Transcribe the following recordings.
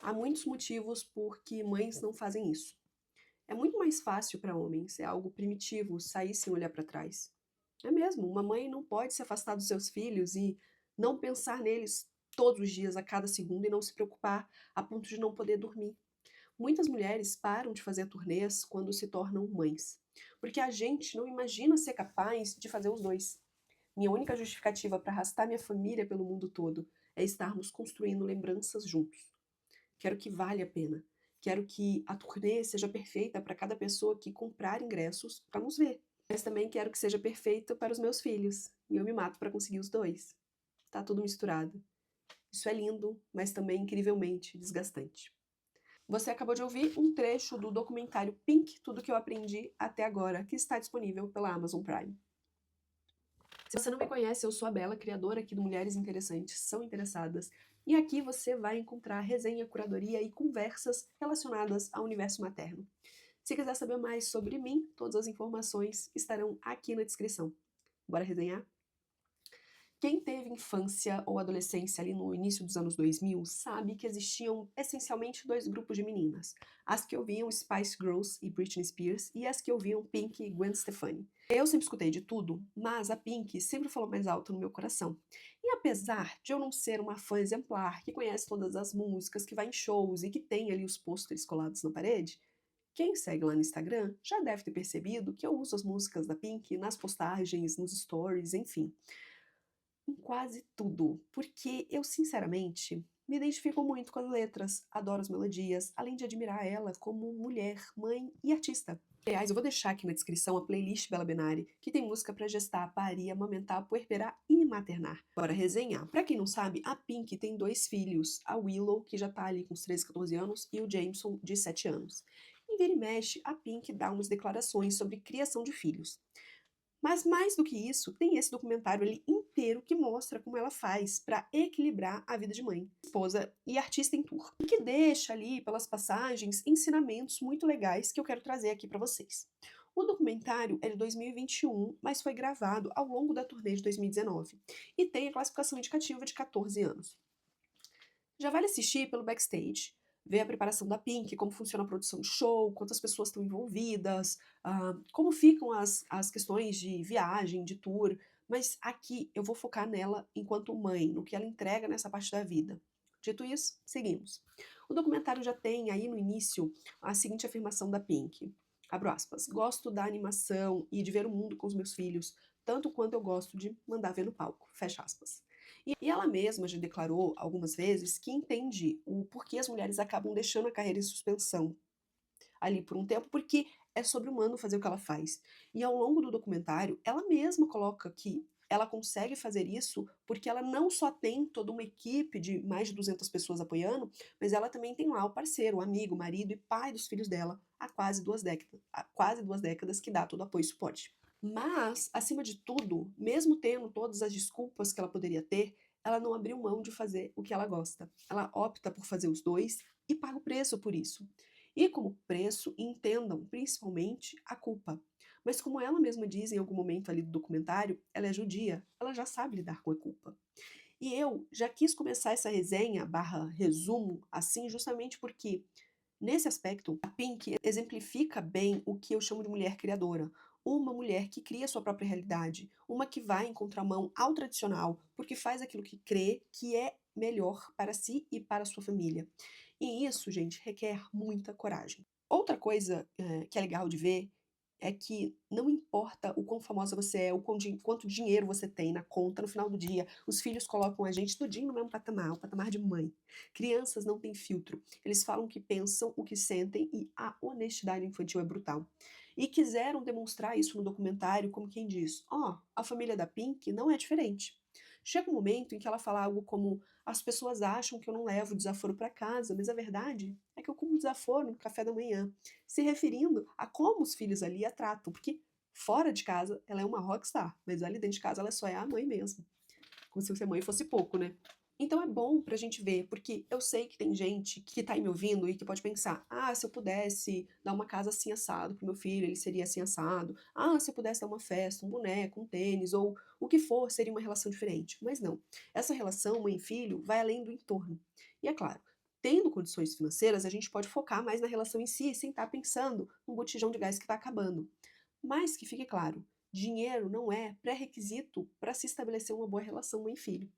Há muitos motivos por que mães não fazem isso. É muito mais fácil para homens, é algo primitivo sair sem olhar para trás. É mesmo, uma mãe não pode se afastar dos seus filhos e não pensar neles todos os dias, a cada segundo, e não se preocupar a ponto de não poder dormir. Muitas mulheres param de fazer turnês quando se tornam mães, porque a gente não imagina ser capaz de fazer os dois. Minha única justificativa para arrastar minha família pelo mundo todo é estarmos construindo lembranças juntos. Quero que valha a pena. Quero que a turnê seja perfeita para cada pessoa que comprar ingressos para nos ver. Mas também quero que seja perfeita para os meus filhos. E eu me mato para conseguir os dois. Tá tudo misturado. Isso é lindo, mas também incrivelmente desgastante. Você acabou de ouvir um trecho do documentário Pink, Tudo que eu aprendi até agora, que está disponível pela Amazon Prime. Se você não me conhece, eu sou a Bela, criadora aqui do Mulheres Interessantes São Interessadas, e aqui você vai encontrar resenha, curadoria e conversas relacionadas ao universo materno. Se quiser saber mais sobre mim, todas as informações estarão aqui na descrição. Bora resenhar? Quem teve infância ou adolescência ali no início dos anos 2000 sabe que existiam essencialmente dois grupos de meninas. As que ouviam Spice Girls e Britney Spears e as que ouviam Pink e Gwen Stefani. Eu sempre escutei de tudo, mas a Pink sempre falou mais alto no meu coração. E apesar de eu não ser uma fã exemplar, que conhece todas as músicas, que vai em shows e que tem ali os pôsteres colados na parede, quem segue lá no Instagram já deve ter percebido que eu uso as músicas da Pink nas postagens, nos stories, enfim, em quase tudo, porque eu, sinceramente, me identifico muito com as letras, adoro as melodias, além de admirar ela como mulher, mãe e artista. Aliás, eu vou deixar aqui na descrição a playlist Bela Benari, que tem música para gestar, parir, amamentar, puerperar e maternar. Bora resenhar. Pra quem não sabe, a Pink tem dois filhos, a Willow, que já tá ali com uns 13, 14 anos, e o Jameson, de 7 anos. E vira e mexe, a Pink dá umas declarações sobre criação de filhos. Mas mais do que isso, tem esse documentário ali inteiro que mostra como ela faz para equilibrar a vida de mãe, esposa e artista em tour. E que deixa ali, pelas passagens, ensinamentos muito legais que eu quero trazer aqui para vocês. O documentário é de 2021, mas foi gravado ao longo da turnê de 2019 e tem a classificação indicativa de 14 anos. Já vale assistir pelo backstage, ver a preparação da Pink, como funciona a produção do show, quantas pessoas estão envolvidas, como ficam as questões de viagem, de tour, mas aqui eu vou focar nela enquanto mãe, no que ela entrega nessa parte da vida. Dito isso, seguimos. O documentário já tem aí no início a seguinte afirmação da Pink. Abro aspas. Gosto da animação e de ver o mundo com os meus filhos, tanto quanto eu gosto de mandar ver no palco. Fecha aspas. E ela mesma já declarou algumas vezes que entende o porquê as mulheres acabam deixando a carreira em suspensão ali por um tempo, porque é sobre-humano fazer o que ela faz. E ao longo do documentário, ela mesma coloca que ela consegue fazer isso porque ela não só tem toda uma equipe de mais de 200 pessoas apoiando, mas ela também tem lá o parceiro, o amigo, o marido e pai dos filhos dela há quase 2 décadas que dá todo apoio e suporte. Mas, acima de tudo, mesmo tendo todas as desculpas que ela poderia ter, ela não abriu mão de fazer o que ela gosta. Ela opta por fazer os dois e paga o preço por isso. E como preço, entendam principalmente a culpa. Mas como ela mesma diz em algum momento ali do documentário, ela é judia, ela já sabe lidar com a culpa. E eu já quis começar essa resenha barra resumo assim justamente porque nesse aspecto, a Pink exemplifica bem o que eu chamo de mulher criadora. Uma mulher que cria sua própria realidade, uma que vai em contramão ao tradicional, porque faz aquilo que crê que é melhor para si e para a sua família. E isso, gente, requer muita coragem. Outra coisa que é legal de ver é que não importa o quão famosa você é, quanto dinheiro você tem na conta no final do dia, os filhos colocam a gente tudinho no mesmo patamar, o patamar de mãe. Crianças não têm filtro. Eles falam o que pensam, o que sentem e a honestidade infantil é brutal. E quiseram demonstrar isso no documentário como quem diz, a família da Pink não é diferente. Chega um momento em que ela fala algo como as pessoas acham que eu não levo desaforo para casa, mas a verdade é que eu como desaforo no café da manhã, se referindo a como os filhos ali a tratam, porque fora de casa ela é uma rockstar, mas ali dentro de casa ela só é a mãe mesmo. Como se ser mãe fosse pouco, né? Então é bom pra gente ver, porque eu sei que tem gente que tá aí me ouvindo e que pode pensar: se eu pudesse dar uma casa assim assado pro meu filho, ele seria assim assado. Se eu pudesse dar uma festa, um boneco, um tênis, ou o que for, seria uma relação diferente. Mas não. Essa relação mãe-filho vai além do entorno. E é claro, Tendo condições financeiras, a gente pode focar mais na relação em si, sem estar pensando no botijão de gás que está acabando. Mas que fique claro, dinheiro não é pré-requisito para se estabelecer uma boa relação mãe-filho.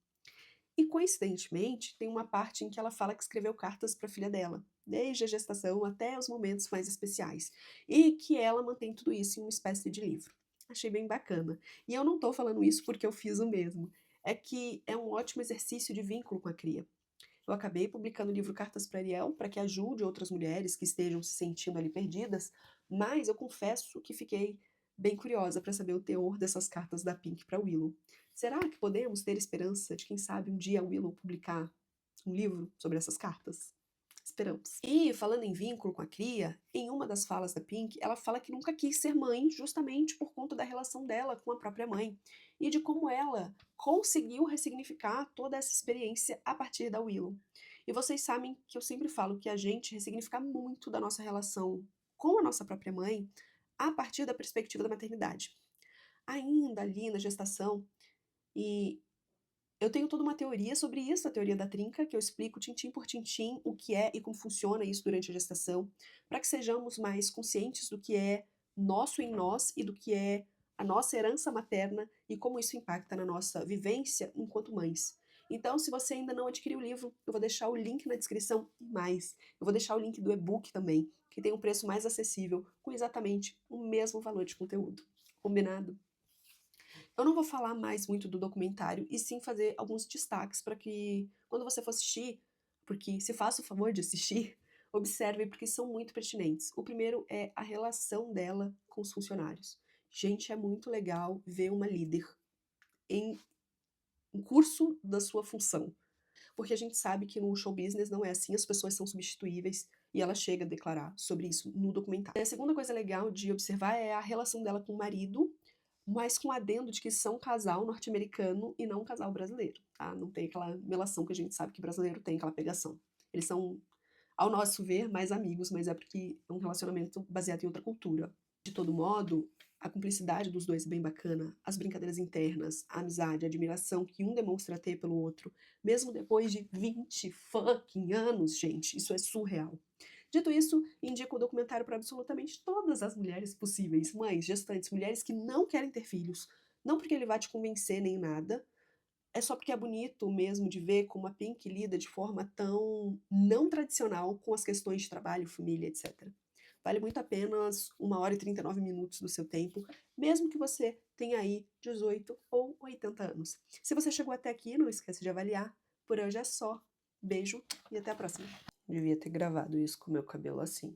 E coincidentemente, tem uma parte em que ela fala que escreveu cartas para a filha dela, desde a gestação até os momentos mais especiais, e que ela mantém tudo isso em uma espécie de livro. Achei bem bacana. E eu não estou falando isso porque eu fiz o mesmo. É que é um ótimo exercício de vínculo com a cria. Eu acabei publicando o livro Cartas para Ariel para que ajude outras mulheres que estejam se sentindo ali perdidas, mas eu confesso que fiquei bem curiosa para saber o teor dessas cartas da Pink para Willow. Será que podemos ter esperança de, quem sabe, um dia a Willow publicar um livro sobre essas cartas? Esperamos. E, falando em vínculo com a cria, em uma das falas da Pink, ela fala que nunca quis ser mãe justamente por conta da relação dela com a própria mãe e de como ela conseguiu ressignificar toda essa experiência a partir da Willow. E vocês sabem que eu sempre falo que a gente ressignifica muito da nossa relação com a nossa própria mãe a partir da perspectiva da maternidade. Ainda ali na gestação, e eu tenho toda uma teoria sobre isso, a teoria da trinca, que eu explico tintim por tintim o que é e como funciona isso durante a gestação, para que sejamos mais conscientes do que é nosso em nós e do que é a nossa herança materna e como isso impacta na nossa vivência enquanto mães. Então, se você ainda não adquiriu o livro, eu vou deixar o link na descrição e mais. Eu vou deixar o link do e-book também, que tem um preço mais acessível, com exatamente o mesmo valor de conteúdo. Combinado? Eu não vou falar mais muito do documentário e sim fazer alguns destaques para que, quando você for assistir, porque se faça o favor de assistir, observe porque são muito pertinentes. O primeiro é a relação dela com os funcionários. Gente, é muito legal ver uma líder em um curso da sua função, porque a gente sabe que no show business não é assim, as pessoas são substituíveis e ela chega a declarar sobre isso no documentário. A segunda coisa legal de observar é a relação dela com o marido, mas com adendo de que são um casal norte-americano e não um casal brasileiro, tá? Não tem aquela melação que a gente sabe que brasileiro tem, aquela pegação. Eles são, ao nosso ver, mais amigos, mas é porque é um relacionamento baseado em outra cultura. De todo modo, a cumplicidade dos dois é bem bacana, as brincadeiras internas, a amizade, a admiração que um demonstra ter pelo outro, mesmo depois de 20 fucking anos, gente, isso é surreal. Dito isso, indico o documentário para absolutamente todas as mulheres possíveis, mães, gestantes, mulheres que não querem ter filhos. Não porque ele vai te convencer nem nada, é só porque é bonito mesmo de ver como a Pink lida de forma tão não tradicional com as questões de trabalho, família, etc. Vale muito a pena 1 hora e 39 minutos do seu tempo, mesmo que você tenha aí 18 ou 80 anos. Se você chegou até aqui, não esqueça de avaliar. Por hoje é só. Beijo e até a próxima. Devia ter gravado isso com o meu cabelo assim.